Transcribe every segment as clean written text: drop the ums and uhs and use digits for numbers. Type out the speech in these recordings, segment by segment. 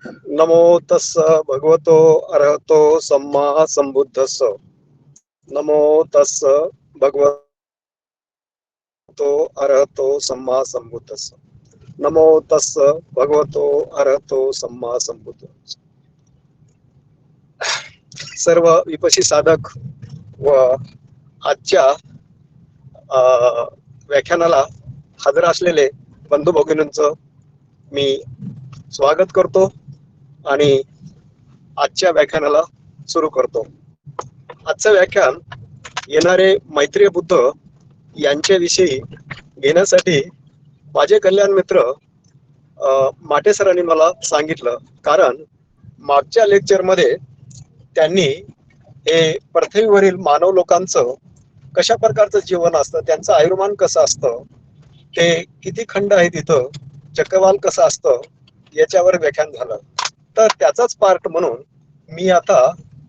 नमो तस्स भगवतो अरहतो सम्मा संबुद्धस्स. नमो तस्स भगवतो अरहतो सम्मा संबुद्धस्स. नमो तस्स भगवतो अरहतो सम्मा संबुद्धस्स. सर्व विपशी साधक व आजच्या व्याख्यानाला हजर असलेले बंधू भगिनींचं मी स्वागत करतो आणि आजच्या व्याख्यानाला सुरू करतो. आजचं व्याख्यान येणारे मैत्रीय बुद्ध यांच्याविषयी घेण्यासाठी माझे कल्याण मित्र माटे सरांनी मला सांगितलं, कारण मागच्या लेक्चरमध्ये त्यांनी हे पृथ्वीवरील मानव लोकांचं कशा प्रकारचं जीवन असतं, त्यांचं आयुर्मान कसं असतं, ते किती खंड आहे, तिथं चक्रवाल कसं असतं, याच्यावर व्याख्यान झालं. तर त्याचाच पार्ट म्हणून मी आता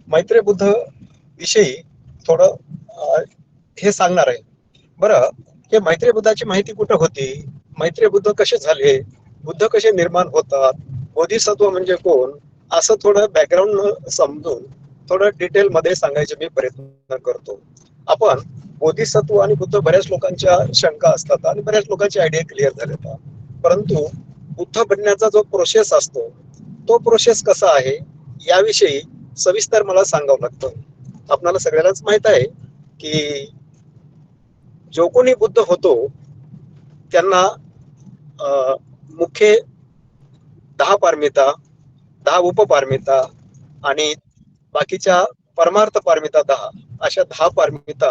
मैत्रेय बुद्ध विषयी थोडं हे सांगणार आहे. बरं, हे मैत्रेय बुद्धाची माहिती कुठं होती, मैत्रेय बुद्ध कसे झाले, बुद्ध कसे निर्माण होतात, बोधिसत्व म्हणजे कोण, असं थोडं बॅकग्राऊंड समजून थोडं डिटेल मध्ये सांगायचे मी प्रयत्न करतो. आपण बोधिसत्व आणि बुद्ध, बऱ्याच लोकांच्या शंका असतात आणि बऱ्याच लोकांची आयडिया क्लिअर झाल्या, परंतु बुद्ध बनण्याचा जो प्रोसेस असतो तो प्रोसेस कसा आहे याविषयी सविस्तर मला सांगावं लागतं. आपल्याला सगळ्यांनाच माहित आहे की जो कोणी बुद्ध होतो त्यांना मुख्य 10 पारमिता, 10 उपपारमिता आणि बाकीच्या परमार्थ पारमिता 10, अशा 10 पारमिता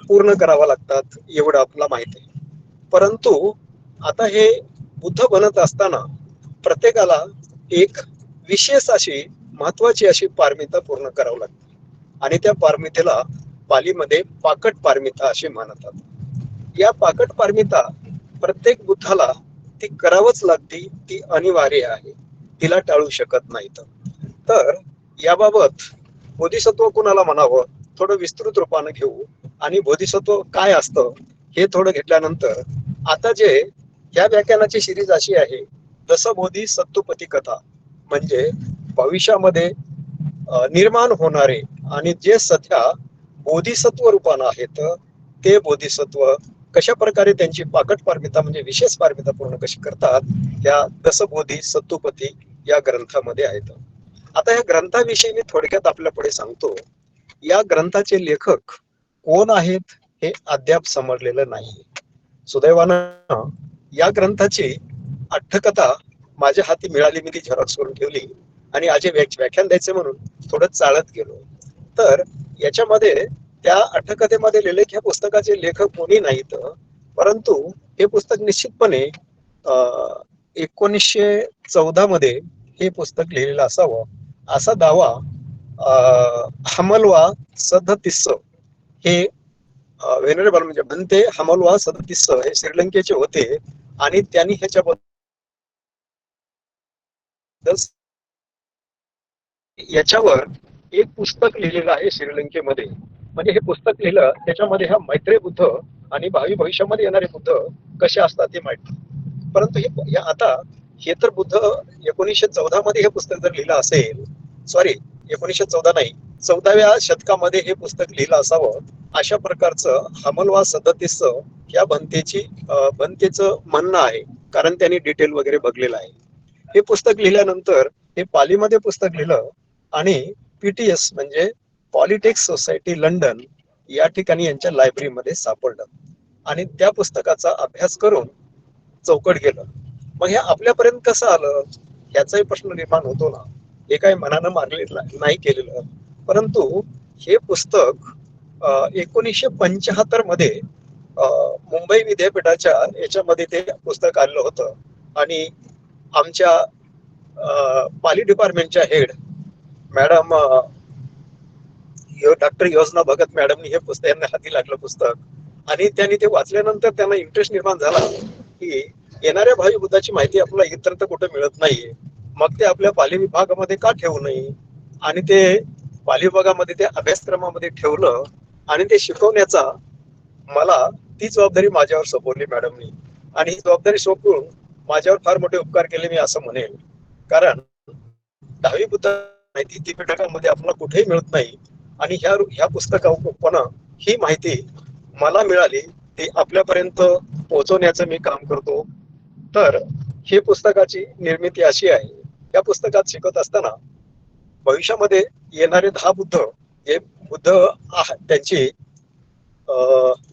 पूर्ण कराव्या लागतात, एवढं आपल्याला माहिती आहे. परंतु आता हे बुद्ध बनत असताना प्रत्येकाला एक विशेष अशी महत्वाची अशी पारमिता पूर्ण करावी लागते आणि त्या पारमितेला पालीमध्ये पाकट पारमिता असे म्हणतात. या पाकट पारमिता प्रत्येक बुद्धाला ती करावंच लागते, ती अनिवार्य आहे, तिला टाळू शकत नाहीत. तर याबाबत बोधिसत्व कुणाला म्हणावं थोडं विस्तृत रूपाने घेऊ आणि बोधिसत्व काय असतं हे थोडं घेतल्यानंतर आता जे या व्याख्यानाची सिरीज अशी आहे, दसबोधी सत्तुपती कथा, म्हणजे भविष्यामध्ये निर्माण होणारे आणि जे सध्या बोधिसत्व रूपानं आहेत ते बोधिसत्व कशा प्रकारे त्यांची पाकट पारमिता म्हणजे विशेष पारमिता पूर्ण कशी करतात, या दसबोधी सत्तुपती या ग्रंथामध्ये आहेत. आता या ग्रंथाविषयी मी थोडक्यात आपल्या पुढे सांगतो. या ग्रंथाचे लेखक कोण आहेत हे अद्याप समजलेलं नाही. सुदैवानं या ग्रंथाची अट्टकथा माझ्या हाती मिळाली, मी ती झेरॉक्स करून ठेवली आणि आज व्याख्यान द्यायचे म्हणून थोडं चालत गेलो. तर याच्यामध्ये त्या अट्टकथेमध्ये लिहिले ह्या पुस्तकाचे लेखक कोणी नाहीत, परंतु हे पुस्तक निश्चितपणे 1914 मध्ये हे पुस्तक लिहिलेलं असावं असा दावा हमलवा सदतीस हे वेनरेबल म्हणजे बनते हमलवा सदतीस हे श्रीलंकेचे होते आणि त्यांनी ह्याच्याबद्दल याच्यावर एक पुस्तक लिहिलेलं आहे श्रीलंकेमध्ये. म्हणजे हे पुस्तक लिहिलं त्याच्यामध्ये हा मैत्रेय बुद्ध आणि भावी भविष्यामध्ये येणारे बुद्ध कसे असतात हे माहिती. परंतु हे आता हे तर बुद्ध 1914 मध्ये हे पुस्तक जर लिहिलं असेल, सॉरी 1914 नाही, 14व्या शतकामध्ये हे पुस्तक लिहिलं असावं अशा प्रकारचं हमलवा सदतीस या बनतेचं म्हणणं आहे, कारण त्यांनी डिटेल वगैरे बघलेलं आहे. हे पुस्तक लिहिल्यानंतर हे पालीमध्ये पुस्तक लिहिलं आणि पीटीएस म्हणजे पॉलिटिक्स सोसायटी लंडन या ठिकाणी यांच्या लायब्ररीमध्ये सापडलं आणि त्या पुस्तकाचा अभ्यास करून चौकट गेलं. मग हे आपल्यापर्यंत कसं आलं याचाही प्रश्न निर्माण होतो ना. हे काही मनानं मारलेलं नाही केलेलं, परंतु हे पुस्तक 1975 मध्ये मुंबई विद्यापीठाच्या याच्यामध्ये ते पुस्तक आलेलं होतं आणि आमच्या पाली डिपार्टमेंटच्या हेड मॅडम डॉक्टर योजना भगत मॅडमनी हे पुस्तक यांना हाती लागलं पुस्तक आणि त्यांनी ते वाचल्यानंतर त्यांना इंटरेस्ट निर्माण झाला की येणाऱ्या भावी बुद्धाची माहिती आपल्याला इतर कुठे मिळत नाहीये, मग ते आपल्या पाली विभागामध्ये का ठेवू नये, आणि ते पाली विभागामध्ये ते अभ्यासक्रमामध्ये ठेवलं आणि ते शिकवण्याचा मला ती जबाबदारी माझ्यावर सोपवली मॅडमनी आणि ही जबाबदारी सोपवून माझ्यावर फार मोठे उपकार केले मी असं म्हणेल. कारण 10वी बुद्ध माहिती त्रिपिटकामध्ये आपल्याला कुठेही मिळत नाही. आणि ह्या पुस्तकावर ही माहिती मला मिळाली, ती आपल्यापर्यंत पोहोचवण्याचं मी काम करतो. तर ही पुस्तकाची निर्मिती अशी आहे, या पुस्तकात शिकत असताना भविष्यामध्ये येणारे 10 बुद्ध, हे बुद्ध त्यांची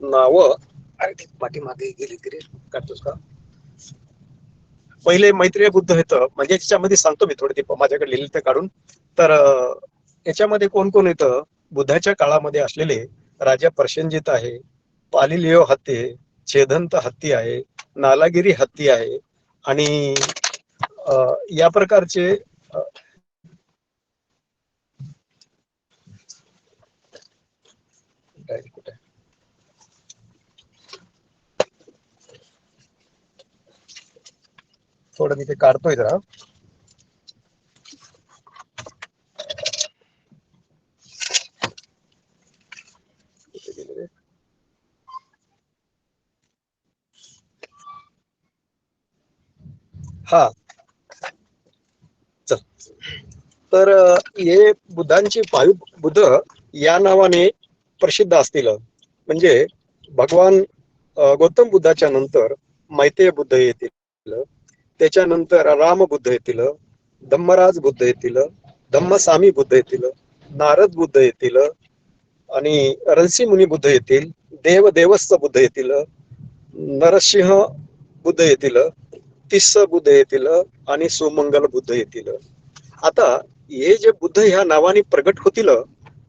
नाव, अरे ती पाठीमागे गेली तरी काढतोस का? पहिले मैत्रेय बुद्ध येतं, म्हणजे त्याच्यामध्ये सांगतो मी थोडे, ते माझ्याकडे लिहिलं ते काढून. तर याच्यामध्ये कोण कोण येतं? बुद्धाच्या काळामध्ये असलेले राजा प्रसेनजित आहे, पालिलिओ हत्ती, छेदंत हत्ती आहे, नालागिरी हत्ती आहे, आणि या प्रकारचे थोडं मी ते काढतोय जरा. हा, चल. तर हे बुद्धांचे 22 बुद्ध या नावाने प्रसिद्ध असतील. म्हणजे भगवान गौतम बुद्धाच्या नंतर मैत्रेय बुद्ध येतील, त्याच्यानंतर राम बुद्ध येतील, धम्मराज बुद्ध येतील, धम्मसामी बुद्ध येतील, नारद बुद्ध येतील, आणि ऋषी मुनी बुद्ध येतील, देवस्थ बुद्ध येतील, नरसिंह बुद्ध येतील, तिस्स बुद्ध येतील, आणि सुमंगल बुद्ध येतील. आता हे जे बुद्ध ह्या नावाने प्रगट होतील,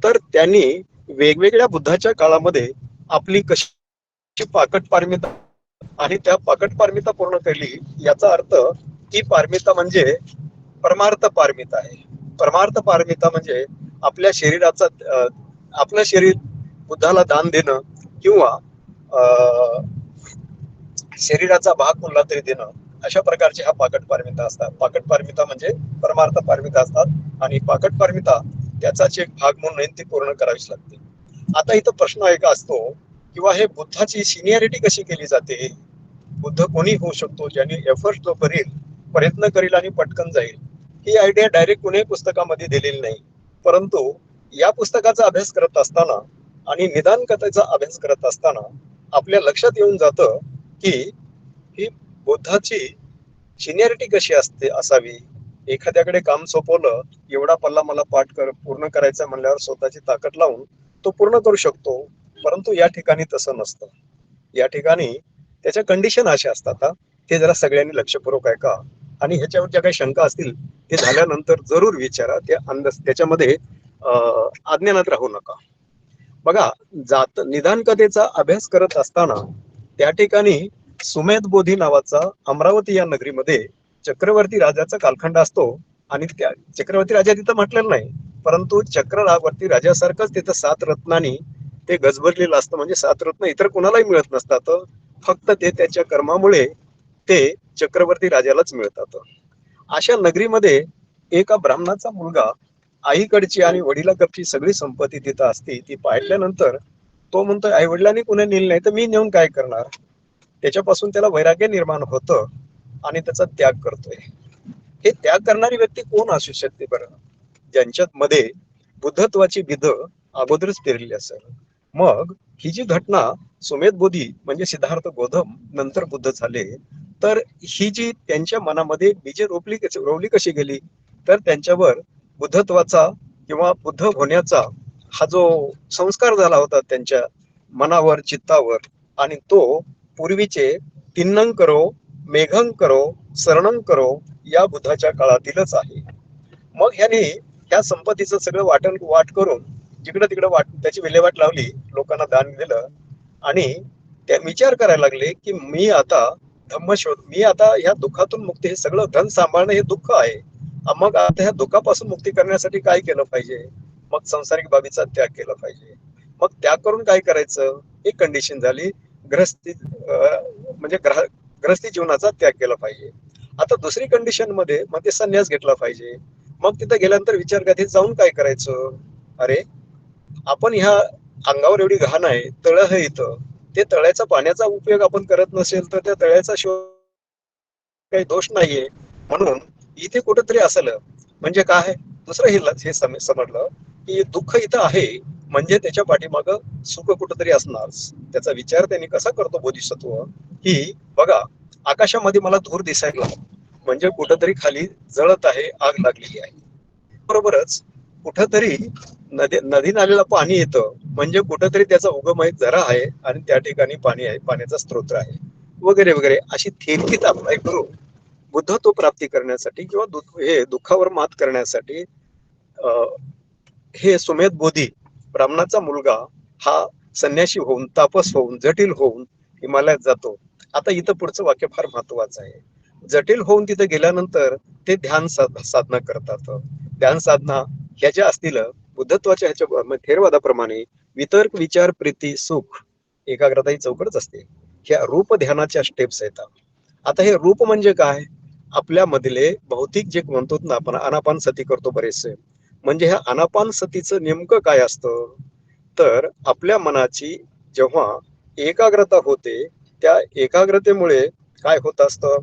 तर त्यांनी वेगवेगळ्या बुद्धाच्या काळामध्ये आपली कशी पाकट पारमिता आणि त्या पाकट पारमिता पूर्ण केली, याचा अर्थ ती पारमिता म्हणजे परमार्थ पारमिता आहे. परमार्थ पारमिता म्हणजे आपल्या शरीराचा, आपलं शरीर बुद्धाला दान देणं, किंवा शरीराचा भाग कोणला तरी देणं, अशा प्रकारचे हा पाकट पारमिता असतात. पाकट पारमिता म्हणजे परमार्थ पारमिता असतात, आणि पाकट पारमिता त्याचाच एक भाग म्हणून ती पूर्ण करावीच लागते. आता इथं प्रश्न एक असतो, किंवा हे बुद्धाची सिनियरिटी कशी केली जाते? बुद्ध कोणी होऊ शकतो, ज्यांनी एफर्ट जो करेल, प्रयत्न करेल आणि पटकन जाईल. ही आयडिया डायरेक्ट कोणीही पुस्तकामध्ये दिलेली नाही. परंतु या पुस्तकाचा अभ्यास करत असताना आणि निदान कथेचा अभ्यास करत असताना आपल्या लक्षात येऊन जातं की ही बुद्धाची सिनियरिटी कशी असते असावी. एखाद्याकडे काम सोपवलं, एवढा पल्ला मला पूर्ण करायचा म्हणल्यावर स्वतःची ताकद लावून तो पूर्ण करू शकतो. परंतु या ठिकाणी तसं नसतं. या ठिकाणी त्याच्या कंडिशन अशा असतात. ते जरा सगळ्यांनी लक्षपूर्वक ऐका, आणि ह्याच्यावर ज्या काही शंका असतील ते झाल्यानंतर जरूर विचारा. त्याच्यामध्ये अज्ञानात राहू नका. बघा, निदान कथेचा अभ्यास करत असताना त्या ठिकाणी सुमेध बोधी नावाचा अमरावती या नगरीमध्ये चक्रवर्ती राजाचा कालखंड असतो. आणि त्या चक्रवर्ती राजा तिथं म्हटलेलं नाही, परंतु चक्रवर्ती राजासारखंच तिथं 7 रत्नांनी ते गजबजलेलं असतं. म्हणजे 7 रत्न इतर कोणालाही मिळत नसतात, फक्त ते त्याच्या कर्मामुळे ते चक्रवर्ती राजालाच मिळतात. अशा नगरीमध्ये एका ब्राह्मणाचा मुलगा, आईकडची आणि वडिलाकडची सगळी संपत्ती तिथं असते. ती पाहिल्यानंतर तो म्हणतोय, आई वडिलांनी कुणी नेली नाही तर मी नेऊन काय करणार. त्याच्यापासून त्याला वैराग्य निर्माण होतं आणि त्याचा त्याग करतोय. हे त्याग करणारी व्यक्ती कोण असू शकते बरं? ज्यांच्यात मध्ये बुद्धत्वाची बिध अगोदरच पेरली असेल. मग ही जी घटना, सुमेध बोधी म्हणजे सिद्धार्थ गौतम नंतर बुद्ध झाले, तर ही जी त्यांच्या मनामध्ये बीजे रोवली कशी गेली, तर त्यांच्यावर बुद्धत्वाचा किंवा बुद्ध होण्याचा हा जो संस्कार झाला होता त्यांच्या मनावर, चित्तावर, आणि तो पूर्वीचे तिन्नं करो, मेघं करो, शरणं करो या बुद्धाच्या काळातीलच आहे. मग ह्याने ह्या संपत्तीचं सगळं वाट करून जिकडं तिकडं त्याची विल्हेवाट लावली, लोकांना दान दिलं, आणि त्या विचार करायला लागले की मी आता धम्मशोध, मी आता ह्या दुःखातून मुक्ती, हे सगळं धन सांभाळणं हे दुःख आहे. मग आता ह्या दुःखापासून मुक्ती करण्यासाठी काय केलं पाहिजे? मग सांसारिक बाबीचा त्याग केला पाहिजे. मग त्याग करून काय करायचं? एक कंडिशन झाली, ग्रहस्थी म्हणजे ग्रहस्थी जीवनाचा त्याग केला पाहिजे. आता दुसरी कंडिशन मध्ये मग ते संन्यास घेतला पाहिजे. मग तिथं गेल्यानंतर विचार कधी जाऊन काय करायचं? अरे, आपण ह्या अंगावर एवढी घाण आहे, तळ आहे इथं, ते तळ्याचा पाण्याचा उपयोग आपण करत नसेल तर त्या तळ्याचा काही दोष नाहीये. म्हणून इथे कुठेतरी असेल, म्हणजे काय? दुसरं हे समजलं की दुःख इथं आहे म्हणजे त्याच्या पाठीमागं सुख कुठंतरी असणार. त्याचा विचार त्यांनी कसा करतो बोधिसत्व, की बघा आकाशामध्ये मला धूर दिसायला म्हणजे कुठंतरी खाली जळत आहे, आग लागलेली आहे. बरोबरच कुठंतरी नदी नाल्याला पाणी येतं म्हणजे कुठंतरी त्याचा उगम आहे, झरा आहे आणि त्या ठिकाणी पाणी आहे, पाण्याचा स्त्रोत आहे वगैरे वगैरे. अशी थेटकीच अप्लाय करून बुद्धत्व प्राप्ती करण्यासाठी किंवा हे दुःखावर मात करण्यासाठी हे सुमेध बोधी ब्राह्मणाचा मुलगा हा संन्याशी होऊन, तापस होऊन, जटिल होऊन हिमालयात जातो. आता इथं पुढचं वाक्य फार महत्वाचं आहे. जटिल होऊन तिथे गेल्यानंतर ते ध्यान साधना करतात. ध्यान साधना ह्या ज्या असतील बुद्धत्वाच्या ह्याच्या थेरवादाप्रमाणे वितर्क, विचार, प्रीती, सुख, एकाग्रता ही चौकटच असते. ह्या रूप ध्यानाच्या स्टेप्स येतात. आता हे रूप म्हणजे काय? आपल्या मधले भौतिक जे म्हणतो ना आपण अनापान सती करतो बरेचसे, म्हणजे ह्या अनापान सतीचं नेमकं काय असतं? तर आपल्या मनाची जेव्हा एकाग्रता होते, त्या एकाग्रतेमुळे काय होत असतं?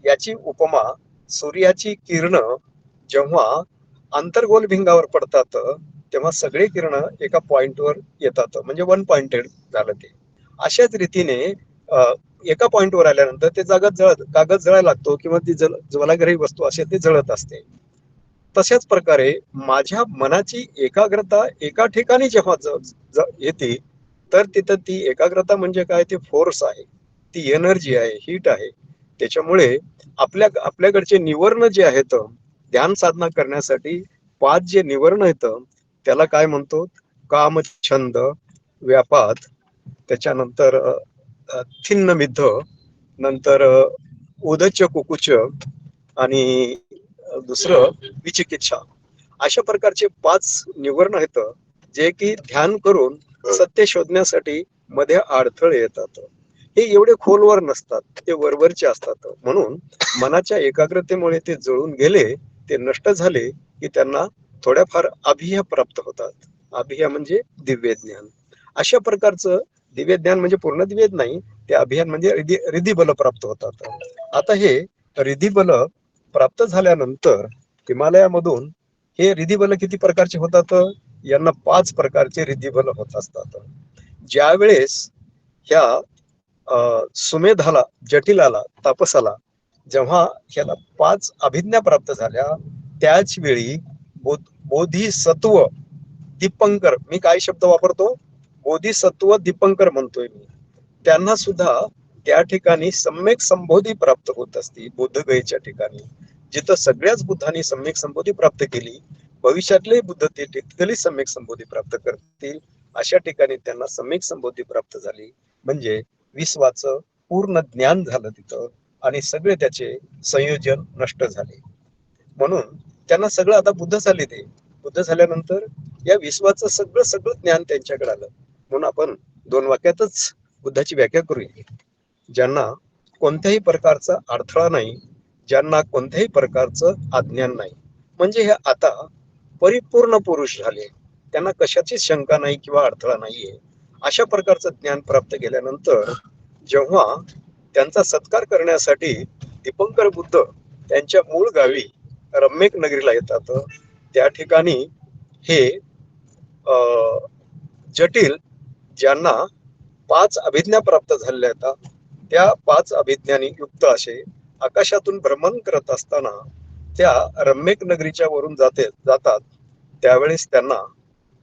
याची उपमा सूर्याची किरण जेव्हा आंतरगोल भिंगावर पडतात तेव्हा सगळे किरण एका पॉइंटवर येतात, म्हणजे वन पॉइंटेड झालं ते. अशाच रीतीने एका पॉइंटवर आल्यानंतर ते कागद जळायला लागतो किंवा ती ज्वलाग्रही वस्तू असेल ते जळत असते. तशाच प्रकारे माझ्या मनाची एकाग्रता एका ठिकाणी जेव्हा येते तर तिथं ती एकाग्रता म्हणजे काय? ते फोर्स आहे, ती एनर्जी आहे, हीट आहे. त्याच्यामुळे आपल्याकडचे निवर्ण जे आहेत ध्यान साधना करण्यासाठी 5 जे निवर्ण आहेत त्याला काय म्हणतो? काम, छंद, व्यापाद, त्याच्यानंतर थिन्न मिद्ध, नंतर उदच कुकुच आणि दुसरं विचिकिच्छा. अशा प्रकारचे 5 निवर्ण आहेत जे की ध्यान करून सत्य शोधण्यासाठी मध्ये अडथळे येतात. हे एवढे खोलवर नसतात, ते वरवरचे असतात. म्हणून मनाच्या एकाग्रतेमुळे ते जळून गेले, ते नष्ट झाले की त्यांना थोड्याफार अभिया प्राप्त होतात. अभिया म्हणजे दिव्य ज्ञान. अशा प्रकारचं दिव्य ज्ञान म्हणजे पूर्ण दिव्य नाही, ते अभियान म्हणजे रिधी बल प्राप्त होतात. आता हे रिधी बल प्राप्त झाल्यानंतर हिमालयामधून हे रिधी बल किती प्रकारचे होतात? यांना 5 प्रकारचे रिधी बल होत असतात. ज्या वेळेस ह्या सुमेधाला, जटिलाला, तापसाला जेव्हा ह्याला 5 अभिज्ञा प्राप्त झाल्या त्याच वेळी बोधिसत्व दीपंकर, मी काय शब्द वापरतो? बोधिसत्व दीपंकर म्हणतोय मी. त्यांना सुद्धा त्या ठिकाणी सम्यक संबोधी प्राप्त होत असते. बुद्धगयेच्या ठिकाणी जिथं सगळ्याच बुद्धांनी सम्यक संबोधी प्राप्त केली, भविष्यातले बुद्ध ते ठिकाणी सम्यक संबोधी प्राप्त करतील, अशा ठिकाणी त्यांना सम्यक संबोधी प्राप्त झाली. म्हणजे विश्वाचं पूर्ण ज्ञान झालं तिथं आणि सगळे त्याचे संयोजन नष्ट झाले. म्हणून त्यांना सगळं आता बुद्ध झाले. ते बुद्ध झाल्यानंतर या विश्वाचं सगळं सगळं ज्ञान त्यांच्याकडे आलं. म्हणून आपण 2 वाक्यातच बुद्धाची व्याख्या करूया. ज्यांना कोणत्याही प्रकारचा अडथळा नाही, ज्यांना कोणत्याही प्रकारचं अज्ञान नाही, म्हणजे हे आता परिपूर्ण पुरुष झाले, त्यांना कशाचीच शंका नाही किंवा अडथळा नाहीये. अशा प्रकारचं ज्ञान प्राप्त केल्यानंतर जेव्हा त्यांचा सत्कार करण्यासाठी दीपंकर बुद्ध त्यांच्या मूळ गावी रम्यक नगरीला येतात, त्या ठिकाणी हे जटिल ज्यांना 5 अभिज्ञा प्राप्त झालेल्या आहेत, त्या 5 अभिज्ञानी युक्त असे आकाशातून भ्रमण करत असताना त्या रम्यक नगरीच्या वरून जातात. त्यावेळेस त्यांना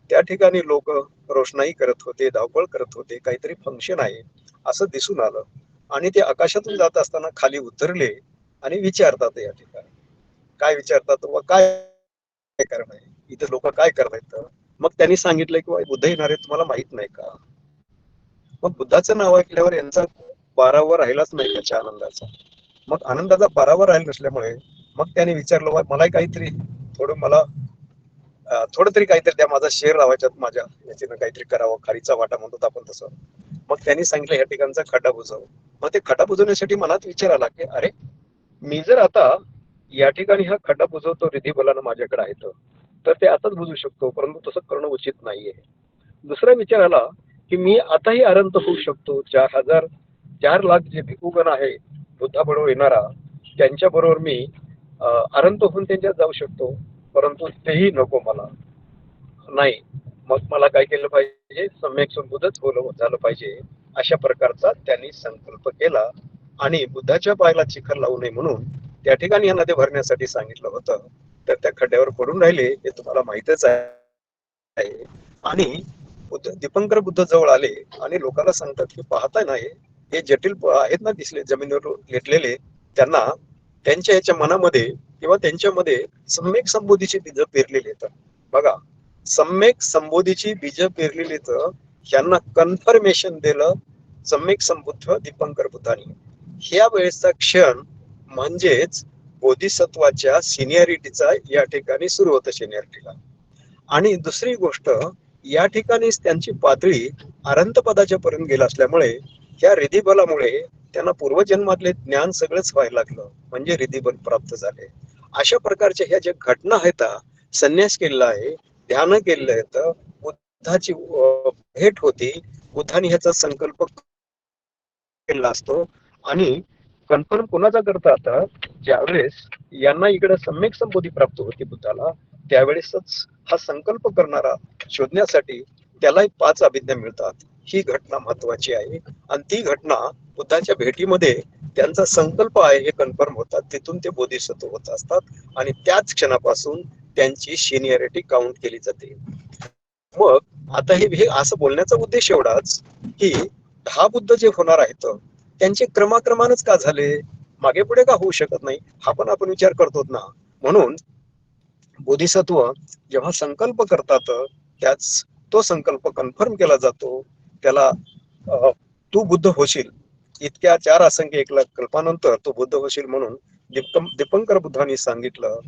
त्या ठिकाणी लोक रोषणाई करत होते, धावपळ करत होते, काहीतरी फंक्शन आहे असं दिसून आलं आणि ते आकाशातून जात असताना खाली उतरले आणि विचारतात या ठिकाणी. काय विचारतात? व काय कारण आहे इथे, लोक काय करतायत? मग त्यांनी सांगितलं की बुद्ध येणार आहे, तुम्हाला माहित नाही का? मग बुद्धाचं नाव ऐकल्यावर यांचा पारावर राहिलाच नाही त्याच्या आनंदाचा. मग आनंदाचा पारावर राहील नसल्यामुळे मग त्याने विचारलं, मला काहीतरी थोडं तरी काहीतरी द्या, माझा शेर लावायच्यात, माझ्या याच्यानं काहीतरी करावं, खारीचा वाटा म्हणतो आपण तसं. मग त्यांनी सांगितलं ह्या ठिकाणचा खड्डा बुजव. मग ते खड्डा बुजवण्यासाठी मनात विचार आला की अरे, मी जर आता या ठिकाणी हा खड्डा बुजवतो, रिधी बलानं माझ्याकडे आहे, तर ते आताच बुजू शकतो, परंतु तसं करणं उचित नाहीये. दुसरा विचार आला की मी आताही अरंत होऊ शकतो. 4 लाख जे भिकुगण आहे बुद्धाबरोबर येणारा, त्यांच्या बरोबर मी अरंत होऊन त्यांच्यात जाऊ शकतो. परंतु तेही नको मला. नाही, मग मला काय केलं पाहिजे, सम्यक संबुद्धच झालं पाहिजे, अशा प्रकारचा त्यांनी संकल्प केला. आणि बुद्धाच्या पायाला चिखल लावू नये म्हणून त्या ठिकाणी यांना ते भरण्यासाठी सांगितलं होतं. तर त्या खड्ड्यावर पडून राहिले हे तुम्हाला माहितच आहे. आणि दीपंकर बुद्ध जवळ आले आणि लोकांना सांगतात की पाहताय ना, हे जटिल आहेत ना दिसले जमिनीवर लेटलेले, त्यांना त्यांच्या याच्या मनामध्ये किंवा त्यांच्यामध्ये सम्यक संबोधीची बीज पेरलेली आहेत. बघा, सम्यक संबोधीची बीज पेरलेली, तर यांना कन्फर्मेशन दिलं सम्यक संबुद्ध दीपंकर बुद्धांनी. ह्या वेळेसचा क्षण म्हणजेच बोधिसत्वाच्या सिनियरिटीचा या ठिकाणी सुरू होतं, सिनियरिटीला. आणि दुसरी गोष्ट, या ठिकाणीच त्यांची पातळी अनंत पदाच्या पर्यंत गेला असल्यामुळे ह्या रिधिबलामुळे त्यांना पूर्वजन्मातले ज्ञान सगळंच व्हायला लागलं, म्हणजे रिधिबल प्राप्त झाले. अशा प्रकारच्या ह्या ज्या घटना आहेत, संन्यास केलेला आहे, ध्यान केलेलं आहे, बुद्धाची भेट होती, बुद्धाने ह्याचा संकल्प केला असतो. आणि कन्फर्म कोणाचा करता, आता ज्यावेळेस यांना इकडे सम्यक संबोधी प्राप्त होती बुद्धाला, त्यावेळेसच हा संकल्प करणारा शोधण्यासाठी त्यालाही 5 अभिज्ञा मिळतात. ही घटना महत्वाची आहे. आणि ती घटना बुद्धाच्या भेटीमध्ये त्यांचा संकल्प आहे हे कन्फर्म होतात, तिथून ते बोधिसत्व होत असतात. आणि त्याच क्षणापासून त्यांची सिनियरिटी काउंट केली जाते. मग आता हे असं बोलण्याचा उद्देश एवढाच की 10 बुद्ध जे होणार आहेत त्यांचे क्रमाक्रमानच का झाले, मागे पुढे का होऊ शकत नाही, हा पण आपण विचार करतो ना. म्हणून बोधिसत्व जेव्हा संकल्प करतात, त्याच तो संकल्प कन्फर्म केला जातो. त्याला तू बुद्ध होशील, इतक्या 4 असंख्य 1 लाख कल्पानंतर तू बुद्ध होशील म्हणून दीपंकर बुद्धांनी सांगितलं.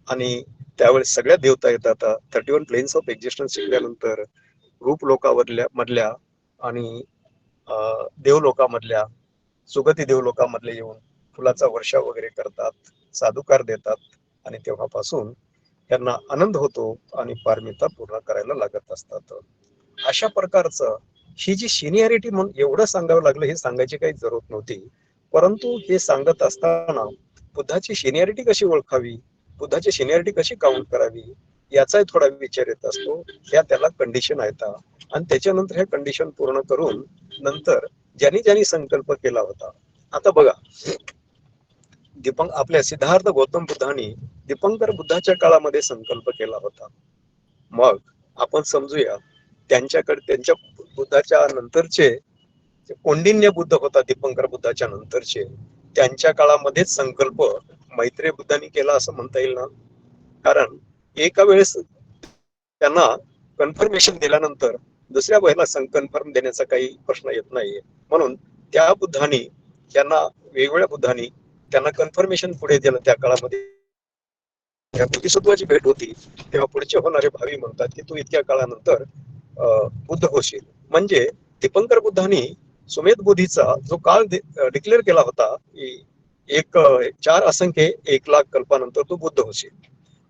आणि त्यावेळेस सगळ्या देवता येतात. 31 प्लेन्स ऑफ एक्झिस्टन्स शिकल्यानंतर रूप लोकामधल्या आणि देवलोकामधल्या, सुगती देवलोकामधले येऊन फुलाचा वर्षाव वगैरे करतात, साधुकार देतात. आणि तेव्हापासून त्यांना आनंद होतो आणि पारमिता पूर्ण करायला लागत असतात. अशा प्रकारचं ही जी सिनियरिटी म्हणून एवढं सांगावं लागलं, हे सांगायची काही जरूरत नव्हती. परंतु हे सांगत असताना बुद्धाची सिनियरिटी कशी ओळखावी, बुद्धाची सिनियरिटी कशी काउंट करावी, याचाही थोडा विचार येत असतो. ह्या त्याला कंडिशन आहेत. आणि त्याच्यानंतर ह्या कंडिशन पूर्ण करून नंतर ज्यांनी संकल्प केला होता, आता बघा, आपल्या सिद्धार्थ गौतम बुद्धांनी दीपंकर बुद्धाच्या काळामध्ये संकल्प केला होता. मग आपण समजूया त्यांच्या बुद्धाच्या नंतरचे कौंडिन्य बुद्ध होता, दीपंकर बुद्धाच्या नंतरचे, त्यांच्या काळामध्येच संकल्प मैत्रेय बुद्धांनी केला असं म्हणता येईल ना. कारण एका वेळेस त्यांना कन्फर्मेशन दिल्यानंतर दुसऱ्या वयाला कन्फर्म देण्याचा काही प्रश्न येत नाहीये. म्हणून त्या बुद्धांनी त्यांना, वेगवेगळ्या बुद्धांनी त्यांना कन्फर्मेशन पुढे दिलं. त्या काळामध्ये बोधिसत्वाची भेट होती, तेव्हा पुढचे होणारे भावी म्हणतात की तू इतक्या काळानंतर बुद्ध होशील. म्हणजे दीपंकर बुद्धांनी सुमेध बोधीचा जो काळ डिक्लेअर केला होता की 4 असंख्य 1 लाख कल्पानंतर तू बुद्ध होशील.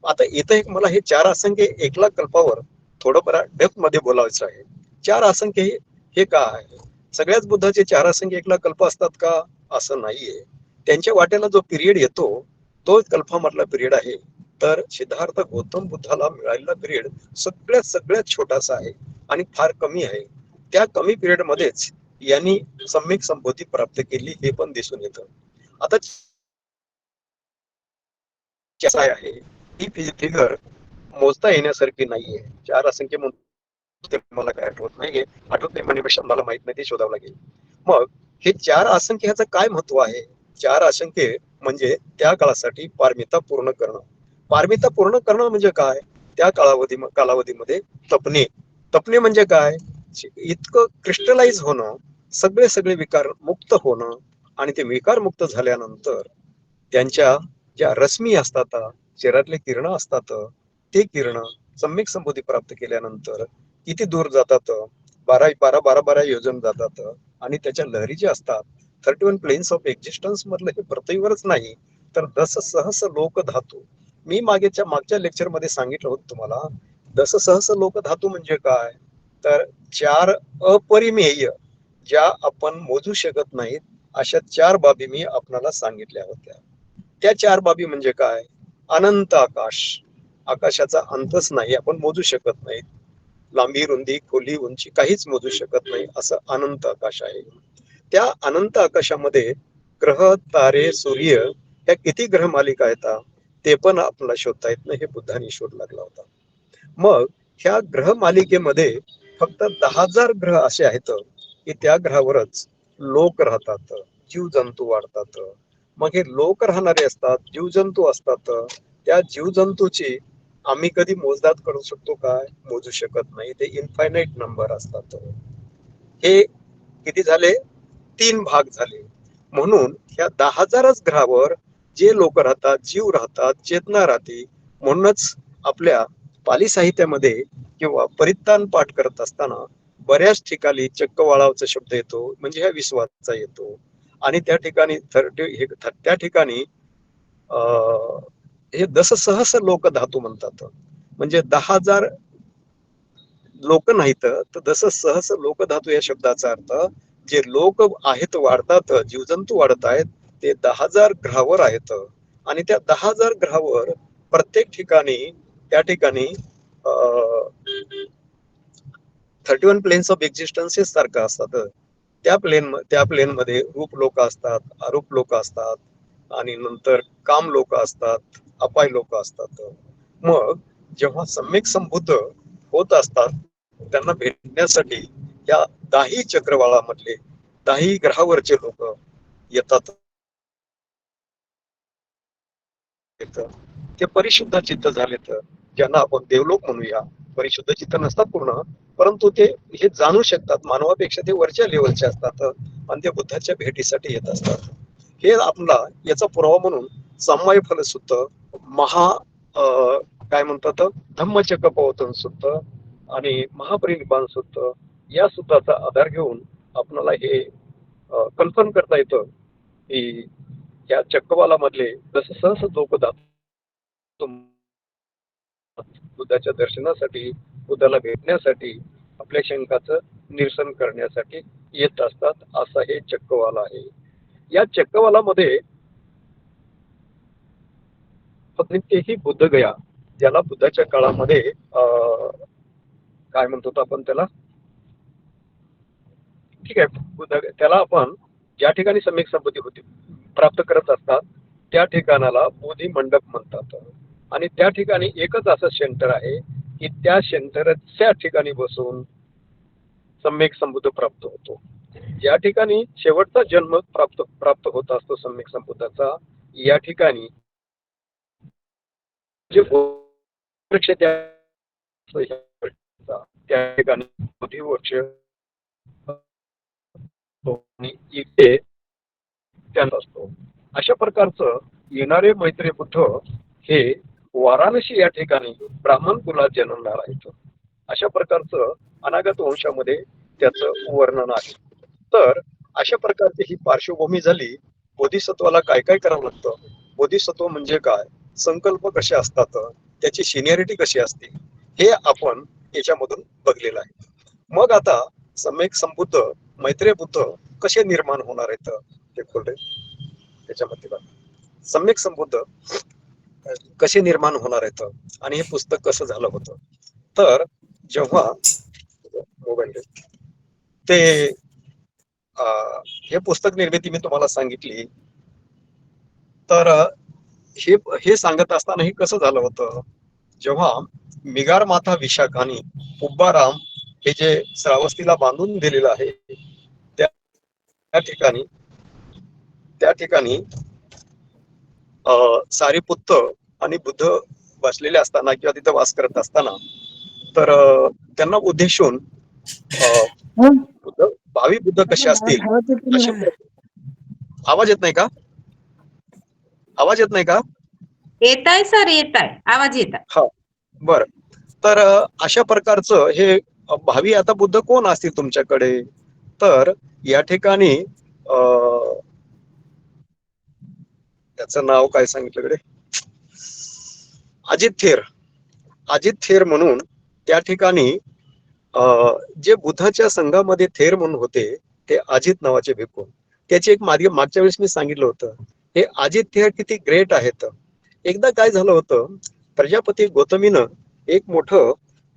आता इथं एक मला हे 4 असंख्य 1 लाख कल्पावर थोडं बरा डेप्थ मध्ये बोलायचं आहे. 4 असंख्य हे का आहे? सगळ्याच बुद्धाचे 4 असंख्य 1 लाख कल्प असतात का? असं नाहीये. त्यांच्या वाट्याला जो पिरियड येतो तो कल्पामधला पिरियड आहे. तर सिद्धार्थ गौतम बुद्धाला मिळालेला पिरियड सगळ्यात छोटासा आहे आणि फार कमी आहे. त्या कमी पिरियड मध्येच यांनी सम्यक संबोधी प्राप्त केली, हे पण दिसून येतं. आता कसं आहे, ही फिगर मोजता येण्यासारखी नाहीये. 4 असंख्य म्हणून मला काय आठवत नाही म्हणण्यापेक्षा मला माहित नाही, ते शोधावं लागेल. मग हे 4 असंख्य ह्याचं काय महत्व आहे? 4 असंख्य म्हणजे त्या काळासाठी पारमिता पूर्ण करणं. पारमिता पूर्ण करणं म्हणजे काय? त्या कालावधीमध्ये तपणे म्हणजे काय? इतकं क्रिस्टलाइज होणं, सगळे विकार मुक्त होणं. आणि ते विकार मुक्त झाल्यानंतर त्यांच्या ज्या रश्मी असतात, शरीरातले किरण असतात, ते किरण सम्यक संबोधी प्राप्त केल्यानंतर किती दूर जातात? 12 योजन जातात. आणि त्याच्या लहरी ज्या असतात, 31 प्लेन्स ऑफ एक्झिस्टन्स मधलं हे पृथ्वीवरच नाही, तर 10 सहस्र लोक धातू. मी मागच्या लेक्चर मध्ये सांगितलं होतं तुम्हाला, 10 सहस्र लोक धातू म्हणजे काय? तर 4 अपरिमेय, ज्या आपण मोजू शकत नाहीत, अशा 4 बाबी मी आपणाला सांगितल्या होत्या. त्या 4 बाबी म्हणजे काय? अनंत आकाश, आकाशाचा अंतच नाही, आपण मोजू शकत नाही. लांबी, रुंदी, खोली, उंची काहीच मोजू शकत नाही, असं अनंत आकाश आहे. त्या अनंत आकाशामध्ये ग्रह, तारे, सूर्य या किती ग्रह मालिका आहेत ते पण आपल्याला शोधता येत नाही. हे बुद्धांनी शोध लागला होता. मग ह्या ग्रह मालिकेमध्ये फक्त 10,000 ग्रह असे आहेत की त्या ग्रहावरच लोक राहतात, जीवजंतू वाढतात. मग हे लोक राहणारे असतात, जीवजंतू असतात. त्या जीवजंतूची आम्ही कधी मोजदाद करू शकतो काय? मोजू शकत नाही. ते इनफायनाईट नंबर असतात. हे किती झाले? 3 भाग झाले. म्हणून ह्या 10,000च ग्रहावर जे लोक राहतात, जीव राहतात, चेतना राहते. म्हणूनच आपल्या पाली साहित्यामध्ये किंवा परित्तान पाठ करत असताना बऱ्याच ठिकाणी चक्कवाळाचा शब्द येतो, म्हणजे ह्या विश्वाचा येतो. आणि त्या ठिकाणी त्या ठिकाणी हे दससहस लोक धातू म्हणतात. म्हणजे 10,000 लोक नाहीत, तर दससहस लोक धातू या शब्दाचा अर्थ जे लोक आहेत, वाढतात, जीवजंतू वाढत आहेत, ते 10,000 ग्रहावर आहेत. आणि त्या 10,000 ग्रहावर प्रत्येक ठिकाणी त्या ठिकाणी 31 प्लेन्स ऑफ एक्झिस्टन्सेस सारखं असतात. त्या प्लेन मध्ये रूप लोक असतात, अरूप लोक असतात, आणि नंतर काम लोक असतात, अपाय लोक असतात. मग जेव्हा सम्यक संबुद्ध होत असतात, त्यांना भेटण्यासाठी या 10 चक्रवाळामधले 10 ग्रहावरचे लोक येतात. ते परिशुद्ध चित्त झालेत, ज्यांना आपण देवलोक म्हणूया. परिशुद्ध चित्त नसतात पूर्ण, परंतु ते हे जाणू शकतात. मानवापेक्षा ते वरच्या लेवलचे असतात आणि ते बुद्धाच्या भेटीसाठी येत असतात. हे आपला याचा पुरावा म्हणून सामाय फलसुत्त, महा काय म्हणतात, धम्मचक्र प्रवर्तन सुत्त आणि महापरिनिब्बाण सुत्त या सुत्ताचा आधार घेऊन आपल्याला हे कन्फर्म करता येतं की या चक्रवाला मधले जसं सहस लोक बुद्धाच्या दर्शनासाठी, बुद्धाला भेटण्यासाठी, आपल्या शंकाचं निरसन करण्यासाठी येत असतात. असा हे चक्रवाला आहे. या चक्रवालामध्ये तेही बुद्ध गया, ज्याला बुद्धाच्या काळामध्ये काय म्हणतो आपण त्याला, ठीक आहे, बुद्ध त्याला आपण ज्या ठिकाणी सम्यक संपत्ती होती प्राप्त करत असतात त्या ठिकाणाला बोधी मंडप म्हणतात. आणि त्या ठिकाणी एकच असं सेंटर आहे की त्या सेंटरच्या ठिकाणी बसून सम्यक संबुद्ध प्राप्त होतो. ज्या ठिकाणी शेवटचा जन्म प्राप्त होत असतो सम्यक संबुद्धाचा, या ठिकाणी जे वृक्ष त्या ठिकाणी बोधी वृक्ष इथे त्यांचा असतो. अशा प्रकारचं येणारे मैत्री बुद्ध हे वाराणसी या ठिकाणी ब्राह्मण कुलात जन्मणार आहेत. अशा प्रकारचं अनागत वंशामध्ये त्याचं वर्णन आहे. तर अशा प्रकारची ही पार्श्वभूमी झाली. बोधिसत्वाला काय काय करावं लागतं, बोधिसत्व म्हणजे काय, संकल्प कसे असतात, त्याची सिनियरिटी कशी असते, हे आपण याच्यामधून बघलेलं आहे. मग आता सम्यक संबुद्ध, मैत्रेय बुद्ध कसे निर्माण होणार आहेत ते खोले त्याच्यामध्ये बघा. सम्यक संबुद्ध कसे निर्माण होणार आहेत आणि हे पुस्तक कसं झालं होतं. तर जेव्हा मोबाईल ते हे पुस्तक निर्मिती मी तुम्हाला सांगितली, तर हे सांगत असताना हे कसं झालं होतं, जेव्हा मिगार माथा विशाखानी उब्बाराम हे जे श्रावस्तीला बांधून दिलेलं आहे त्या ठिकाणी सारीपुत्त आणि बुद्ध बसलेले असताना किंवा तिथं वास करत असताना, तर त्यांना उद्देशून भावी बुद्ध कसे असतील आवाज येत नाही का? आवाज येत नाही का? येत आहे सर, येत आहे, आवाज येत आहे. हा, बर. तर अशा प्रकारचं हे भावी आता बुद्ध कोण असतील तुमच्याकडे, तर या ठिकाणी त्याचं नाव काय सांगितलं कडे, अजित थेर म्हणून त्या ठिकाणी जे बुद्धाच्या संघामध्ये थेर म्हणून होते ते अजित नावाचे भिक्खू. त्याची एक मागच्या वेळेस मी सांगितलं होतं, हे अजित थेर किती ग्रेट आहेत. एकदा काय झालं होतं, प्रजापती गौतमीनं एक मोठं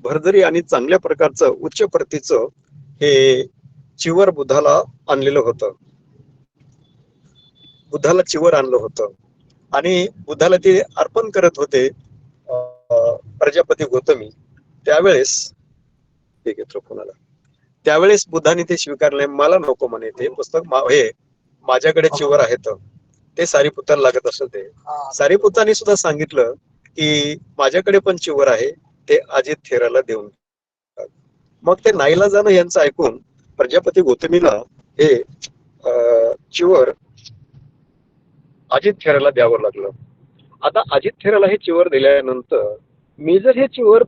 भरदरी आणि चांगल्या प्रकारचं उच्च प्रतीचं हे चिवर बुद्धाला आणलेलं होतं. बुद्धाला चिवर आणलं होतं आणि बुद्धाला ते अर्पण करत होते प्रजापती गौतमी. त्यावेळेस ते घेतलं कोणाला, त्यावेळेस बुद्धाने ते स्वीकारले. मला नको म्हणे ते पुस्तक, हे माझ्याकडे चिवर आहेत, ते सारीपुत्ताला लागत असेल. ते सारीपुत्ताने सुद्धा सांगितलं की माझ्याकडे पण चिवर आहे, ते अजित थेराला देऊन टाक. मग ते नाईलाजानं यांचं ऐकून प्रजापती गौतमीला हे चिवर अजित थेराला द्यावं लागलं. आता अजित थेराला हे चिवर दिल्यानंतर मी जर हे चिवर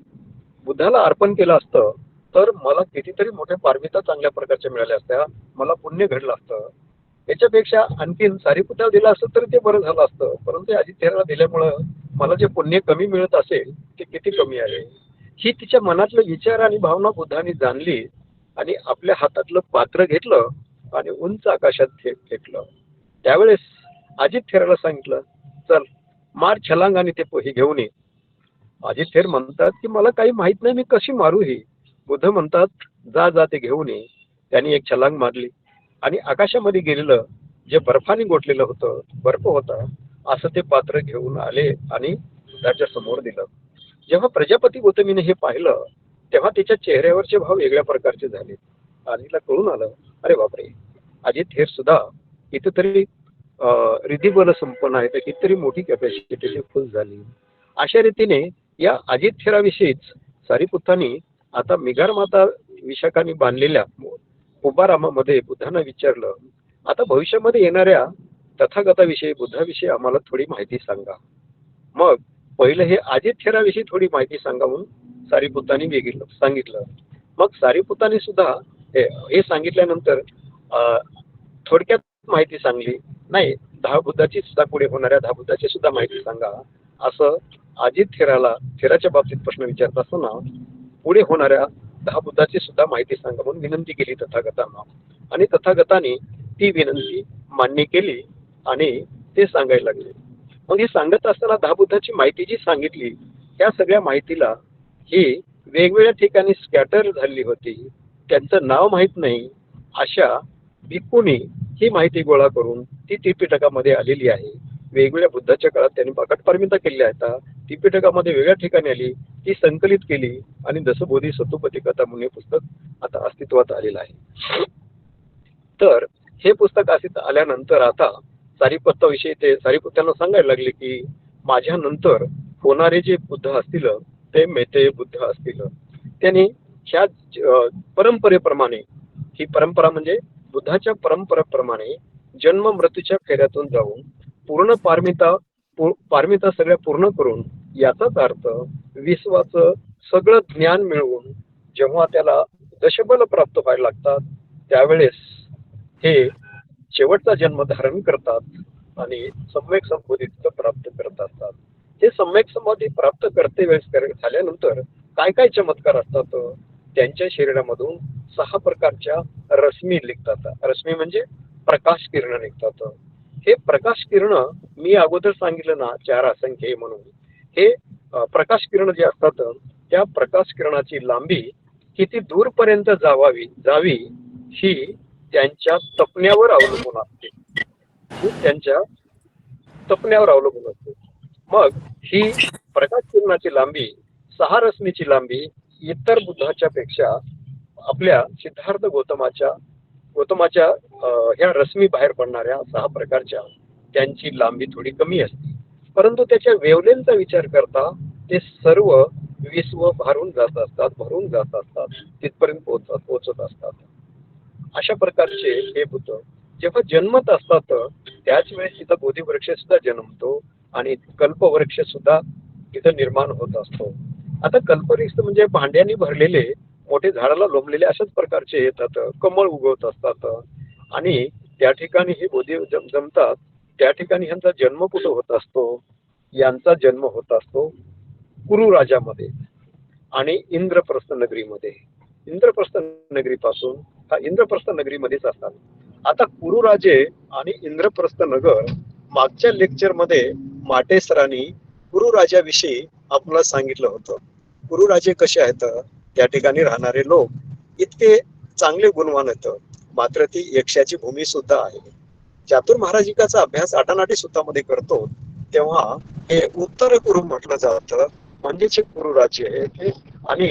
बुद्धाला अर्पण केलं असतं तर मला कितीतरी मोठ्या पारमिता चांगल्या प्रकारच्या मिळाल्या असत्या, मला पुण्य घडलं असतं. याच्यापेक्षा आणखीन सारीपुत्ताला दिलं असतं तर ते बरं झालं असतं, परंतु अजित थेराला दिल्यामुळं मला जे पुण्य कमी मिळत असेल ते किती कमी आहे, ही तिच्या मनातलं विचार आणि भावना बुद्धाने जाणली आणि आपल्या हातातलं पात्र घेतलं आणि उंच आकाशात फेकलं. त्यावेळेस अजित थेराला सांगितलं, चल मार छलांग आणि ते पोही घेऊन ये. अजित थेर म्हणतात की मला काही माहित नाही, मी कशी मारू ही. बुद्ध म्हणतात, जा जा ते घेऊन ये. त्यांनी एक छलांग मारली आणि आकाशामध्ये गेलेलं जे बर्फाने गोठलेलं होतं, बर्फ होता, असं ते पात्र घेऊन आले आणि बुद्धाच्या समोर दिलं. जेव्हा प्रजापती गौतमीने हे पाहिलं तेव्हा तिच्या चेहऱ्यावरचे भाव वेगळ्या प्रकारचे झाले आणि तिला कळून आलं, अरे बापरे, अजित थेर सुद्धा कितीतरी रिधिबल संपन्न आहे, तर कितीतरी मोठी कॅपॅसिटी फुल झाली. अशा रीतीने या अजित थेराविषयीच सारीपुत्तांनी आता मिगार माता विशाखाने बांधलेल्या उभारामामध्ये बुद्धांना विचारलं, आता भविष्यामध्ये येणाऱ्या तथागताविषयी, बुद्धाविषयी आम्हाला थोडी माहिती सांगा. मग पहिलं हे अजित थेराविषयी थोडी माहिती सांगा म्हणून सारीपुत्तांनी सांगितलं. मग सारीपुत्तांनी सुद्धा हे सांगितल्यानंतर थोडक्यात माहिती सांगली. नाही, 10 बुद्धाची सुद्धा पुढे होणाऱ्या 10 बुद्धाची सुद्धा माहिती सांगा, असं अजित थेराच्या बाबतीत प्रश्न विचारत असताना पुढे होणाऱ्या 10 बुद्धाची सुद्धा माहिती सांगा म्हणून विनंती केली तथागतांना. आणि तथागतांनी ती विनंती मान्य केली आणि ते सांगायला लागले. मग हे सांगत असताना 10 बुद्धाची माहिती जी सांगितली, त्या सगळ्या माहितीला ही वेगवेगळ्या ठिकाणी स्कॅटर झाली होती, त्यांचं नाव माहित नाही अशा भिक्खूंनी ही माहिती गोळा करून ती त्रिपिटकामध्ये आलेली आहे. वेगवेगळ्या बुद्धाच्या काळात त्यांनी प्रकट पारमिता केल्या आहेत, त्रिपिटकामध्ये वेगळ्या ठिकाणी आली, ती संकलित केली आणि दसबोधी सतुपती कथा म्हणून हे पुस्तक आता अस्तित्वात आलेलं आहे. तर हे पुस्तक अस्तित्वात आल्यानंतर आता सारीपुत्ताविषयी ते सारीपुत्तांना सांगायला लागले की माझ्या नंतर होणारे जे बुद्ध असतील ते मेतेय बुद्ध असतील, त्यांनी ह्या परंपरेप्रमाणे, ही परंपरा म्हणजे बुद्धाच्या परंपरेप्रमाणे जन्म मृत्यूच्या फेऱ्यातून जाऊन पूर्ण पारमिता सगळ्या पूर्ण करून, याचाच अर्थ विश्वाचं सगळं ज्ञान मिळवून जेव्हा त्याला दशबल प्राप्त व्हायला लागतात त्यावेळेस हे शेवटचा जन्म धारण करतात आणि सम्यक संबोधित प्राप्त करत असतात. हे सम्यक संबोधी प्राप्त करते वेळेस झाल्यानंतर काय काय चमत्कार असतात, त्यांच्या शरीरामधून 6 प्रकारच्या रश्मी निघतात. रश्मी म्हणजे प्रकाश किरण निघतात. हे प्रकाश किरण मी अगोदर सांगितलं ना, 4 असंख्य म्हणून, हे प्रकाश किरण जे असतात त्या प्रकाश किरणाची लांबी किती दूरपर्यंत जावी ही त्यांच्या तपण्यावर अवलंबून असते. त्यांच्या तपण्यावर अवलंबून असते. मग ही प्रकाश किरणाची लांबी, 6 रश्मीची लांबी इतर बुद्धाच्या पेक्षा आपल्या सिद्धार्थ गौतमाच्या ह्या रश्मी बाहेर पडणाऱ्या 6 प्रकारच्या त्यांची लांबी थोडी कमी असते, परंतु त्याच्या वेवलेंचा विचार करता ते सर्व विश्व भरून जात असतात, तिथपर्यंत पोहोचत असतात. अशा प्रकारचे हे बुद्ध जेव्हा जन्मत असतात त्याच वेळेस तिथं बोधिवृक्ष सुद्धा जन्मतो आणि कल्पवृक्ष सुद्धा तिथं निर्माण होत असतो. आता कल्पवृक्ष म्हणजे भांड्याने भरलेले मोठे झाडाला लोंबलेले अशाच प्रकारचे येतात, कमळ उगवत असतात आणि त्या ठिकाणी हे बोधी जमतात. त्या ठिकाणी ह्यांचा जन्म कुठं होत असतो? यांचा जन्म होत असतो कुरु राजामध्ये आणि इंद्रप्रस्थ नगरीमध्ये. इंद्रप्रस्थ नगरीपासून हा इंद्रप्रस्थ नगरीमध्येच असतात. आता कुरु राजे आणि इंद्रप्रस्थ नगर, मागच्या लेक्चर मध्ये माटे सरांनी कुरु राजाविषयी आपल्याला सांगितलं होतं. कुरुराजे कसे आहेत, त्या ठिकाणी राहणारे लोक इतके चांगले गुणवान आहेत, मात्र ती यक्षाची भूमी सुद्धा आहे. चातुर महाराजिकाचा अभ्यास आटानाटी सुतामध्ये करतो तेव्हा हे उत्तर कुरु म्हटलं जातं, म्हणजेच हे कुरुराज्य आहे हे. आणि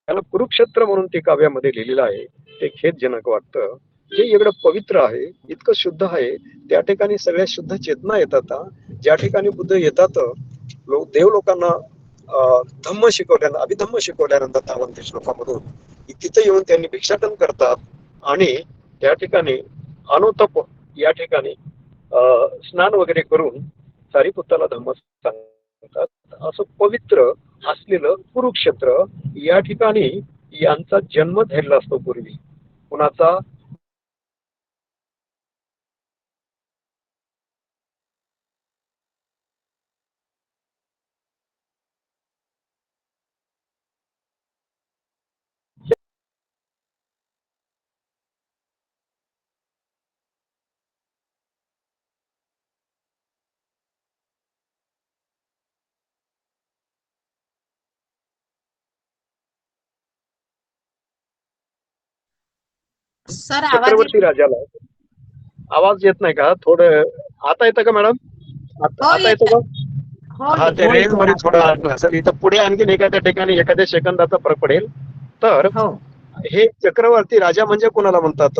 त्याला कुरुक्षेत्र म्हणून ते काव्यामध्ये लिहिलेलं आहे. ते खेदजनक वाटतं. जे एवढं पवित्र आहे, इतकं शुद्ध आहे, त्या ठिकाणी सगळ्या शुद्ध चेतना येतात. ज्या ठिकाणी बुद्ध येतात, देव लोकांना धम्म शिकवल्यानं, अभिधम्म शिकवल्यानंतर 52 श्लोकामधून तिथे येऊन त्यांनी भिक्षाटन करतात आणि त्या ठिकाणी अनुतप या ठिकाणी स्नान वगैरे करून सारीपुत्ताला धम्म सांगतात. असं पवित्र असलेलं कुरुक्षेत्र या ठिकाणी यांचा जन्म झालेला असतो पूर्वी. कुणाचा? सर आवाज चक्रवर्ती राजाला आवाज येत नाही का? थोडं आता येतं का मॅडम? हो आता येतो का? हो हा, ते रेंज मध्ये थोडं अडकलं असेल. इथं पुढे आणखीन एखाद्या ठिकाणी एखाद्या सेकंदाचा फरक पडेल. तर हो हे चक्रवर्ती राजा म्हणजे कोणाला म्हणतात?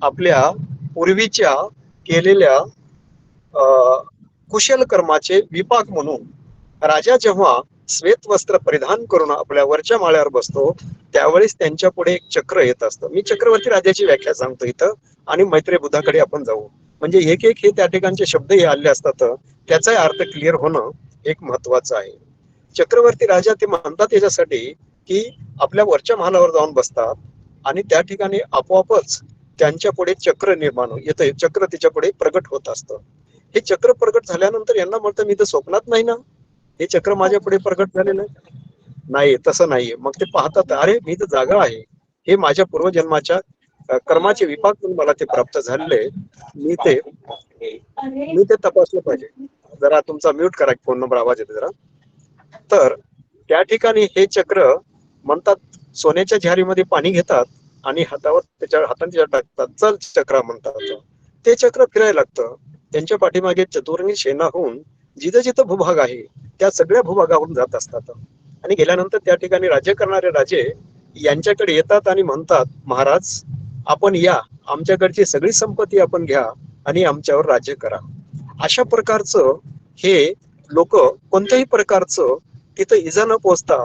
आपल्या पूर्वीच्या केलेल्या कुशल कर्माचे विपाक म्हणून राजा जेव्हा श्वेत वस्त्र परिधान करून आपल्या वरच्या माळ्यावर बसतो त्यावेळेस त्यांच्या पुढे एक चक्र येत असतं. मी चक्रवर्ती राजाची व्याख्या सांगतो इथं आणि मैत्रेय बुद्धाकडे आपण जाऊ. म्हणजे एक एक हे त्या ठिकाणचे शब्द हे आले असतात, त्याचा अर्थ क्लिअर होणं एक महत्वाचं आहे. चक्रवर्ती राजा ते म्हणतात याच्यासाठी की आपल्या वरच्या महालावर जाऊन बसतात आणि त्या ठिकाणी आपोआपच त्यांच्या पुढे चक्र निर्माण येतं, चक्र तिच्या पुढे प्रगट होत असतं. हे चक्र प्रगट झाल्यानंतर यांना म्हणतं मी तर स्वप्नात नाही ना, हे चक्र माझ्या पुढे प्रगट झालेलं नाही. तसं नाहीये. मग ते पाहतात, अरे मी तर जागा आहे, हे माझ्या पूर्वजन्माच्या कर्माचे विपाक म्हणून मला ते प्राप्त झालेले, मी ते तपासलं पाहिजे. जरा तुमचा म्यूट करा, फोन नंबर आवाज येतो जरा. तर त्या ठिकाणी हे चक्र म्हणतात सोन्याच्या झारीमध्ये पाणी घेतात आणि हातावर त्याच्या हाताने टाकतात, चल चक्र म्हणतात. ते चक्र फिरायला लागतं. त्यांच्या पाठीमागे चतुरंगी सेना होऊन जिथं जिथं भूभाग आहे त्या सगळ्या भूभागावरून जात असतात आणि गेल्यानंतर त्या ठिकाणी राज्य करणारे राजे यांच्याकडे येतात आणि म्हणतात, महाराज आपण या, आमच्याकडची सगळी संपत्ती आपण घ्या आणि आमच्यावर राज्य करा. अशा प्रकारचं हे लोक कोणत्याही प्रकारचं तिथं इजा न पोचता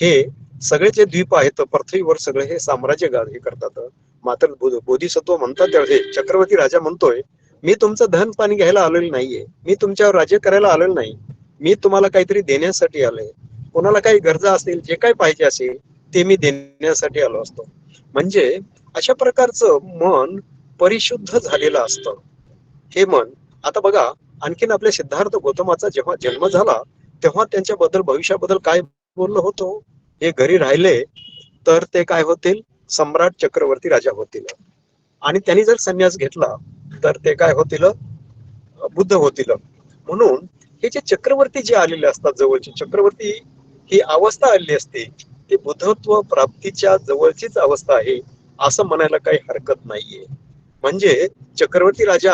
हे सगळे जे द्वीप आहेत पृथ्वीवर सगळे हे साम्राज्य हे करतात. मात्र बोधिसत्व म्हणतात त्यावेळेस चक्रवर्ती राजा म्हणतोय, मी तुमचं धन पाणी घ्यायला आलेलं नाहीये, मी तुमच्यावर राज्य करायला आलेलं नाही, मी तुम्हाला काहीतरी देण्यासाठी आलोय. कोणाला काही गरजा असतील, जे काही पाहिजे असेल ते मी देण्यासाठी आलो असतो. म्हणजे अशा प्रकारचं मन परिशुद्ध झालेलं असतं हे मन. आता बघा, आणखीन आपल्या सिद्धार्थ गौतमाचा जेव्हा जन्म झाला तेव्हा त्यांच्याबद्दल भविष्याबद्दल काय बोललं होतं? हे घरी राहिले तर ते काय होतील? सम्राट चक्रवर्ती राजा होतील. आणि त्यांनी जर संन्यास घेतला तर ते काय होतील? बुद्ध होतील. म्हणून हे जे चक्रवर्ती जे आलेले असतात, जवळचे चक्रवर्ती, ही अवस्था आलेली असते ती बुद्धत्व प्राप्तीच्या जवळचीच अवस्था आहे असं म्हणायला काही हरकत नाहीये. म्हणजे चक्रवर्ती राजा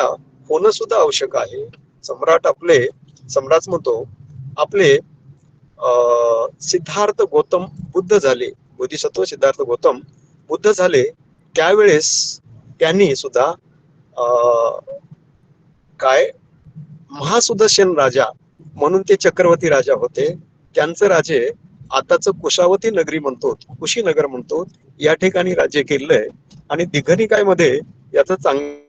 होणं सुद्धा आवश्यक आहे. सम्राट आपले सम्राट म्हणतो आपले सिद्धार्थ गौतम बुद्ध झाले, बोधिसत्व सिद्धार्थ गौतम बुद्ध झाले त्यावेळेस त्यांनी सुद्धा काय महासुदर्शन राजा म्हणून ते चक्रवर्ती राजा होते. त्यांचं राजे आताच कुशावती नगरी म्हणतो, कुशीनगर म्हणतो, या ठिकाणी राज्य केलंय. आणि दिघनिकाय मध्ये याच चांगलं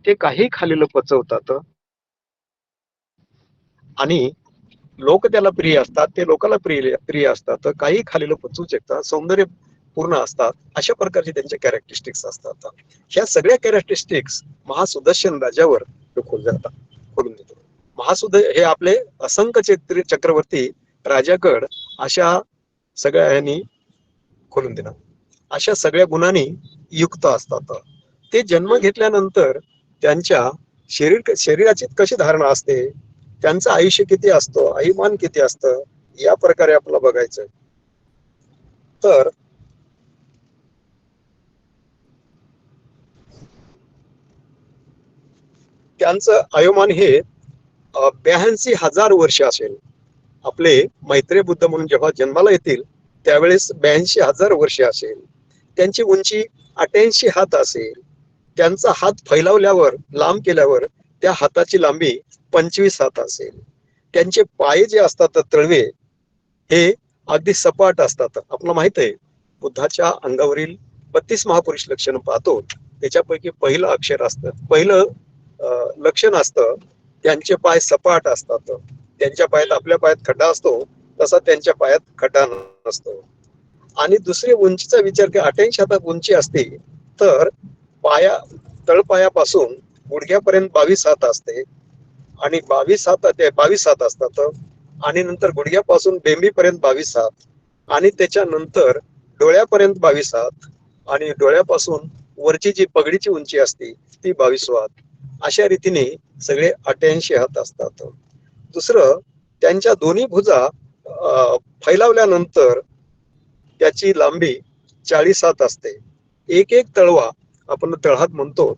ते काही खालील पचवतात आणि लोक त्याला प्रिय असतात, ते लोकांना प्रिय असतात, काही खालील पचवू शकतात, सौंदर्य पूर्ण असतात, अशा प्रकारचे त्यांचे कॅरेक्टरिस्टिक्स असतात. ह्या सगळ्या कॅरेक्टरिस्टिक्स महासुदर्शन राजावर खोलून जातात, खोलून देतो. हे आपले असंख्य चक्रवर्ती राजाकड अशा सगळ्या ह्यांनी खोलून देणार. अशा सगळ्या गुणांनी युक्त असतात. ते जन्म घेतल्यानंतर त्यांच्या शरीराची कशी धारणा असते, त्यांचं आयुष्य किती असतं, आयुमान किती असतं, या प्रकारे आपल्याला बघायचं. तर त्यांचं आयुमान हे 82,000 वर्ष असेल. आपले मैत्रेय बुद्ध म्हणून जेव्हा जन्माला येतील त्यावेळेस 82,000 वर्ष असेल. त्यांची उंची 88 हात असेल. त्यांचा हात फैलावल्यावर, लांब केल्यावर त्या हाताची लांबी 25 हात असेल. त्यांचे पाय जे असतात तळवे हे अगदी सपाट असतात. आपल्याला माहित आहे बुद्धाच्या अंगावरील 32 महापुरुष लक्षण पाहतो, त्याच्यापैकी पहिलं अक्षर असतं, पहिलं लक्षण असतं त्यांचे पाय सपाट असतात. त्यांच्या पायात आपल्या पायात खड्डा असतो तसा त्यांच्या पायात खड्डा नसतो. आणि दुसरी उंचीचा विचार केला 88 हातात उंची असते तर तळपायापासून गुडघ्यापर्यंत 22 हात असते आणि 22 हात असतात. आणि नंतर गुडघ्यापासून बेंबीपर्यंत 22 हात आणि त्याच्यानंतर डोळ्यापर्यंत 22 हात आणि डोळ्यापासून वरची जी पगडीची उंची असते ती 22 हात. अशा रीतीने सगळे 88 हात असतात. दुसरं, त्यांच्या दोन्ही भुजा फैलावल्यानंतर त्याची लांबी 40 हात असते. एक एक तळवा आपण तळहात म्हणतो,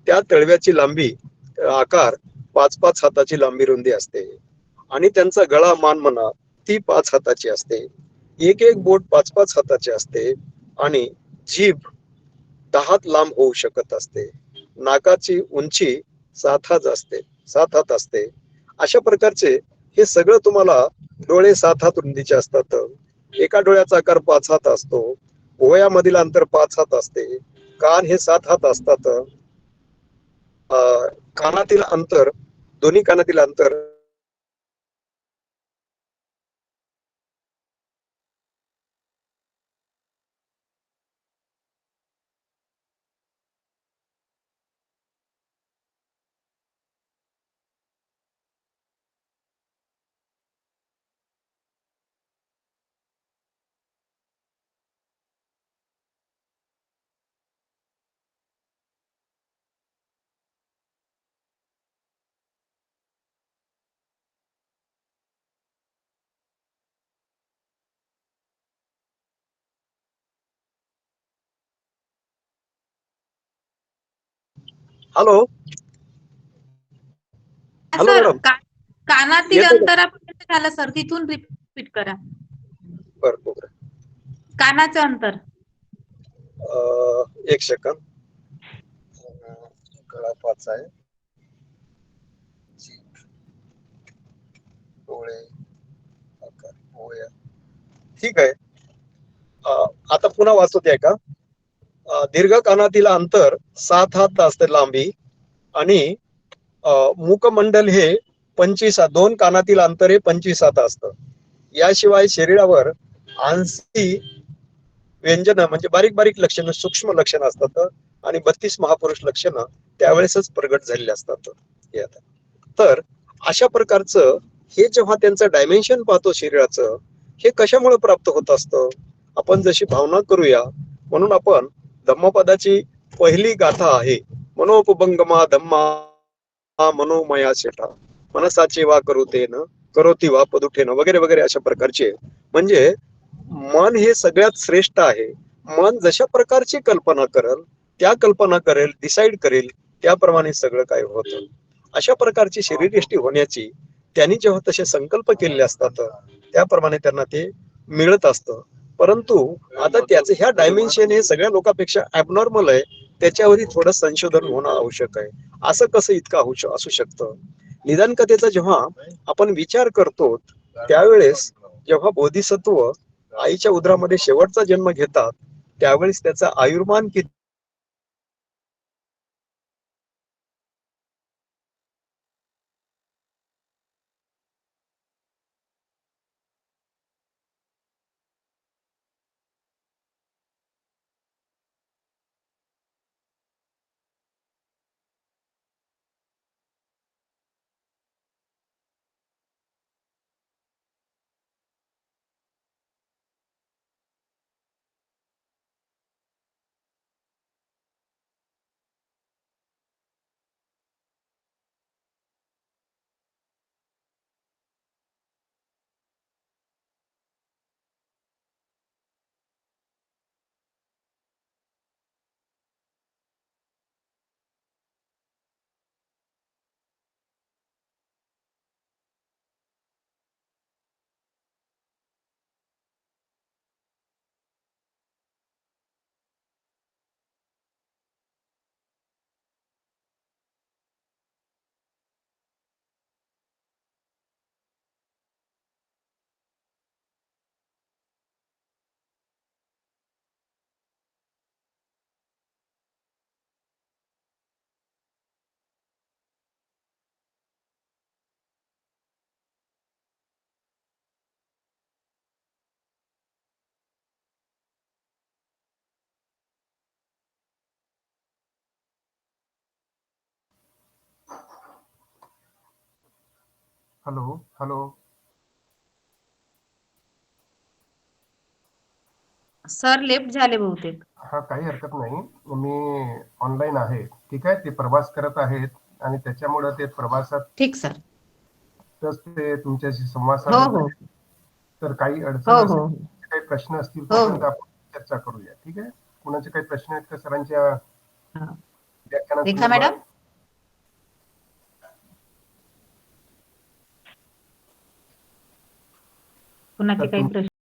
त्या तळव्याची लांबी आकार 5-5 हाताची लांबी रुंदी असते. आणि त्यांचा गळा मान म्हणा ती 5 हाताची असते. एक एक बोट 5-5 हाताचे असते आणि जीभ 10 हात लांब होऊ शकत असते. नाकाची उंची 7 हात असते, 7 हात असते. अशा प्रकारचे हे सगळं तुम्हाला डोळे 7 हात रुंदीचे असतात. एका डोळ्याचा आकार 5 हात असतो. भुवयामधील अंतर 5 हात असते. कान हे 7 हात असतात. कानातील अंतर, दोन्ही कानातील अंतर हॅलो. Hello sir madam. कानातील येतो का? अंतरापर्यंत झालं सर, तिथून रिपीट करा. बरं बरं. कानाचं अंतर. एक सेकंद. गळा 5 आहे, जीभ, डोळे, आकार, भुवया. ठीक आहे. आता पुन्हा वाचू द्या का. दीर्घ कानातील अंतर 7 हात असते लांबी आणि मुखमंडल हे 25 हात, 2 कानातील अंतर हे 25 हात असतं. याशिवाय शरीरावर आंशी व्यंजन म्हणजे बारीक बारीक लक्षणं, सूक्ष्म लक्षणं असतात आणि 32 महापुरुष लक्षणं त्यावेळेसच प्रगट झालेले असतात. तर अशा प्रकारचं हे जेव्हा त्यांचं डायमेन्शन पाहतो शरीराचं, हे कशामुळे प्राप्त होत असतं, आपण जशी भावना करूया. म्हणून आपण धम्मपदाची पहिली गाथा आहे, मनोपभंगमा धम्मा मनोमया शेठा मनसाचे वा करुतेन करोती वा पदुठेन वगैरे वगैरे अशा प्रकारचे. म्हणजे मन हे सगळ्यात श्रेष्ठ आहे. मन जशा प्रकारची कल्पना करेल, त्या कल्पना करेल, डिसाईड करेल, त्याप्रमाणे सगळं काय होतं. अशा प्रकारची शरीरयष्टी होण्याची त्यांनी जेव्हा तसे संकल्प केलेले असतात त्याप्रमाणे त्यांना ते मिळत असतं. परंतु आता त्याचं ह्या डायमेन्शन हे सगळ्या लोकांपेक्षा ऍबनॉर्मल आहे. त्याच्यावरही थोडं संशोधन होणं आवश्यक आहे. असं कसं इतकं असू शकतं. निदान कथेचा जेव्हा आपण विचार करतो त्यावेळेस जेव्हा बोधिसत्व आईच्या उदरामध्ये शेवटचा जन्म घेतात त्यावेळेस त्याचा आयुर्मान किती हॅलो हॅलो सर लेफ्ट झाले बहुतेक. हा, काही हरकत नाही. मी ऑनलाईन आहे. ठीक आहे. ते प्रवास करत आहेत आणि त्याच्यामुळे ते प्रवासात ठीक सर. ते तुमच्याशी संवाद हो साधत हो आहेत. तर काही हो अडचण हो असेल, हो काही प्रश्न असतील, हो तोपर्यंत हो आपण चर्चा करूया. ठीक आहे. कुणाचे काही प्रश्न आहेत का सरांच्या हा. रेखा व्याख्यानासंदर्भात? मॅडम, कुणाचे तर काही प्रश्न